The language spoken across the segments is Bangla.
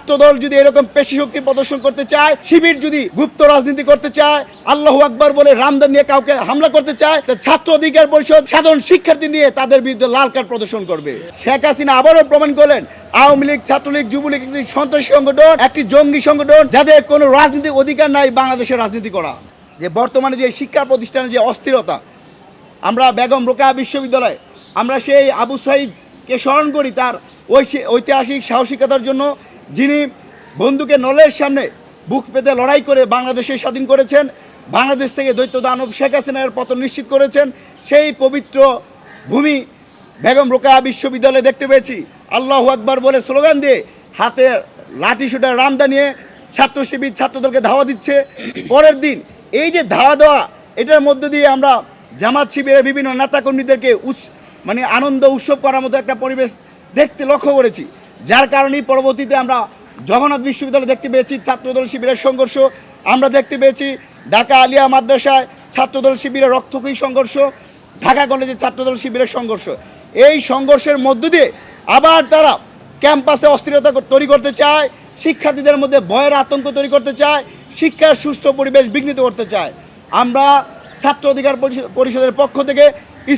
ছাত্রদল যদি এরকম পেশি শক্তি প্রদর্শন করতে চায়, শিবির যদি গুপ্ত রাজনীতি করতে চায়, আল্লাহু আকবার বলে রামদান নিয়ে কাউকে হামলা করতে চায়, ছাত্র অধিকার পরিষদ সাধারণ শিক্ষার্থী নিয়ে তাদের বিরুদ্ধে লাল কার্ড প্রদর্শন করবে। শেখ হাসিনা আবারও প্রমাণ করলেন আওয়ামী লীগ, ছাত্রলীগ, যুবলীগ একটি সন্ত্রাসী সংগঠন, একটি জঙ্গি সংগঠন, যাদের কোনো রাজনৈতিক অধিকার নাই বাংলাদেশের রাজনীতি করা। যে বর্তমানে যে শিক্ষা প্রতিষ্ঠানের যে অস্থিরতা, আমরা বেগম রোকেয়া বিশ্ববিদ্যালয়ে আমরা সেই আবু সাইদকে স্মরণ করি তার ঐতিহাসিক সাহসিকতার জন্য, যিনি বন্দুকের নলের সামনে বুক পেতে লড়াই করে বাংলাদেশে স্বাধীন করেছেন, বাংলাদেশ থেকে দৈত্য দানব শেখ হাসিনার পতন নিশ্চিত করেছেন। সেই পবিত্র ভূমি বেগম রোকেয়া বিশ্ববিদ্যালয়ে দেখতে পেয়েছি আল্লাহু আকবার বলে স্লোগান দিয়ে হাতে লাঠি শুটার রামদা নিয়ে ছাত্র শিবির ছাত্রদলকে ধাওয়া দিচ্ছে। পরের দিন এই যে ধাওয়া দেওয়া, এটার মধ্য দিয়ে আমরা জামাত শিবিরের বিভিন্ন নেতাকর্মীদেরকে আনন্দ উৎসব করার মতো একটা পরিবেশ দেখতে লক্ষ্য করেছি, যার কারণেই পরবর্তীতে আমরা জগন্নাথ বিশ্ববিদ্যালয়ে দেখতে পেয়েছি ছাত্রদল শিবিরের সংঘর্ষ, আমরা দেখতে পেয়েছি ঢাকা আলিয়া মাদ্রাসায় ছাত্রদল শিবিরের রক্তক্ষয়ী সংঘর্ষ, ঢাকা কলেজে ছাত্রদল শিবিরের সংঘর্ষ। এই সংঘর্ষের মধ্য দিয়ে আবার তারা ক্যাম্পাসে অস্থিরতা তৈরি করতে চায়, শিক্ষার্থীদের মধ্যে ভয়ের আতঙ্ক তৈরি করতে চায়, শিক্ষার সুষ্ঠু পরিবেশ বিঘ্নিত করতে চায়। আমরা ছাত্র অধিকার পরিষদের পক্ষ থেকে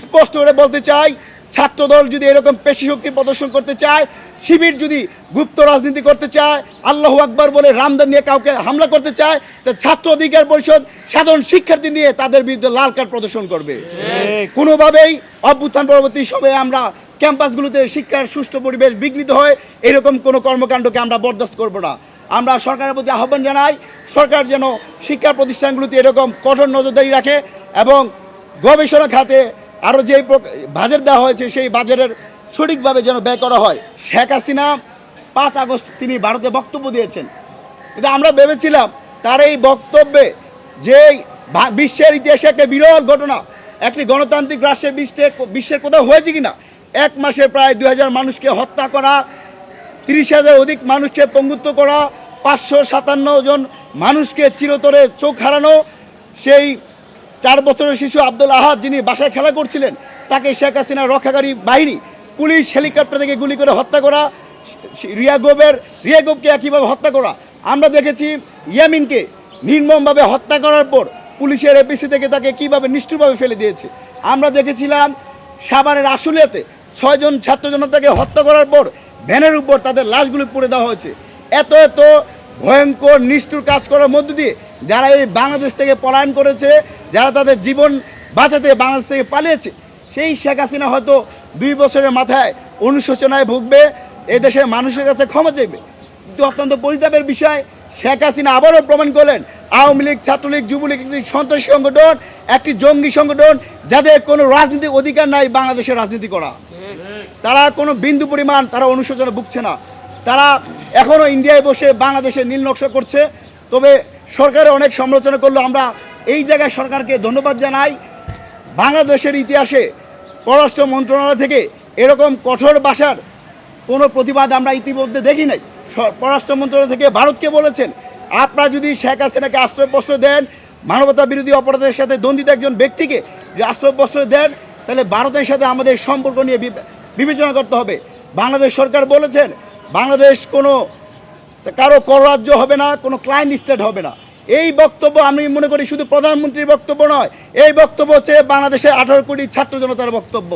স্পষ্ট করে বলতে চাই, ছাত্রদল যদি এরকম পেশি শক্তি প্রদর্শন করতে চায়, শিবির যদি গুপ্ত রাজনীতি করতে চায়, আল্লাহু আকবার বলে রামদান নিয়ে কাউকে হামলা করতে চায়, তা ছাত্র অধিকার পরিষদ সাধারণ শিক্ষার্থী নিয়ে তাদের বিরুদ্ধে লাল কার্ড প্রদর্শন করবে। কোনোভাবেই অভ্যুত্থান পরবর্তী সময়ে আমরা ক্যাম্পাসগুলোতে শিক্ষার সুষ্ঠু পরিবেশ বিঘ্নিত হয় এরকম কোনো কর্মকাণ্ডকে আমরা বরদাস্ত করব না। আমরা সরকারের প্রতি আহ্বান জানাই, সরকার যেন শিক্ষা প্রতিষ্ঠানগুলোতে এরকম কঠোর নজরদারি রাখে এবং গবেষণা খাতে আরও যে বাজেট দেওয়া হয়েছে সেই বাজেটের সঠিকভাবে যেন ব্যয় করা হয়। শেখ হাসিনা 5 আগস্ট তিনি ভারতে বক্তব্য দিয়েছেন, কিন্তু আমরা ভেবেছিলাম তার এই বক্তব্যে যে বিশ্বের ইতিহাসে একটা বিরল ঘটনা, একটি গণতান্ত্রিক রাষ্ট্রের বিশ্বের কোথাও হয়েছে কিনা, 1 মাসে প্রায় 2000 মানুষকে হত্যা করা, 30,000 অধিক মানুষকে পঙ্গুত্ব করা, 557 জন মানুষকে চিরতরে চোখ হারানো, সেই 4 বছরের শিশু আব্দুল আহাদ যিনি বাসায় খেলা করছিলেন তাকে শেখ হাসিনার রক্ষাকারী বাহিনী পুলিশ হেলিকপ্টার থেকে গুলি করে হত্যা করা, রিয়াগোবকে একইভাবে হত্যা করা। আমরা দেখেছি ইয়ামিনকে নির্মমভাবে হত্যা করার পর পুলিশের এপিসি থেকে তাকে কীভাবে নিষ্ঠুরভাবে ফেলে দিয়েছে। আমরা দেখেছিলাম সাভারের আশুলিয়াতে 6 জন ছাত্র জনতাকে হত্যা করার পর ভ্যানের উপর তাদের লাশগুলো পুড়ে দেওয়া হয়েছে। এত ভয়ঙ্কর নিষ্ঠুর কাজ করার মধ্য দিয়ে যারা এই বাংলাদেশ থেকে পলায়ন করেছে, যারা তাদের জীবন বাঁচাতে বাংলাদেশ থেকে পালিয়েছে, সেই শেখ হাসিনা হয়তো 2 বছরের মাথায় অনুশোচনায় ভুগবে, এই দেশের মানুষের কাছে ক্ষমা চাইবে। কিন্তু অত্যন্ত পরিতাপের বিষয়, শেখ হাসিনা আবারও প্রমাণ করলেন আওয়ামী লীগ, ছাত্রলীগ, যুবলীগ একটি সন্ত্রাসী সংগঠন, একটি জঙ্গি সংগঠন, যাদের কোনো রাজনৈতিক অধিকার নাই বাংলাদেশের রাজনীতি করা। তারা কোনো বিন্দু পরিমাণ তারা অনুশোচনা ভুগছে না। তারা এখনও ইন্ডিয়ায় বসে বাংলাদেশের নীল নকশা করছে। তবে সরকারের অনেক সমালোচনা করলো, আমরা এই জায়গায় সরকারকে ধন্যবাদ জানাই। বাংলাদেশের ইতিহাসে পররাষ্ট্র মন্ত্রণালয় থেকে এরকম কঠোর ভাষার কোনো প্রতিবাদ আমরা ইতিমধ্যে দেখি নাই। পররাষ্ট্র মন্ত্রণালয় থেকে ভারতকে বলেছেন, আপনারা যদি শেখ হাসিনাকে আশ্রয় প্রশ্রয় দেন, মানবতা বিরোধী অপরাধের সাথে দণ্ডিত একজন ব্যক্তিকে যে আশ্রয় প্রশ্রয় দেন, তাহলে ভারতের সাথে আমাদের সম্পর্ক নিয়ে বিবেচনা করতে হবে। বাংলাদেশ সরকার বলেছেন বাংলাদেশ কোনো কারো পররাজ্য হবে না, কোনো ক্লায়েন্ট স্টেট হবে না। এই বক্তব্য আমি মনে করি শুধু প্রধানমন্ত্রীর বক্তব্য নয়, এই বক্তব্য হচ্ছে বাংলাদেশের 18 কোটি ছাত্র জনতার বক্তব্য।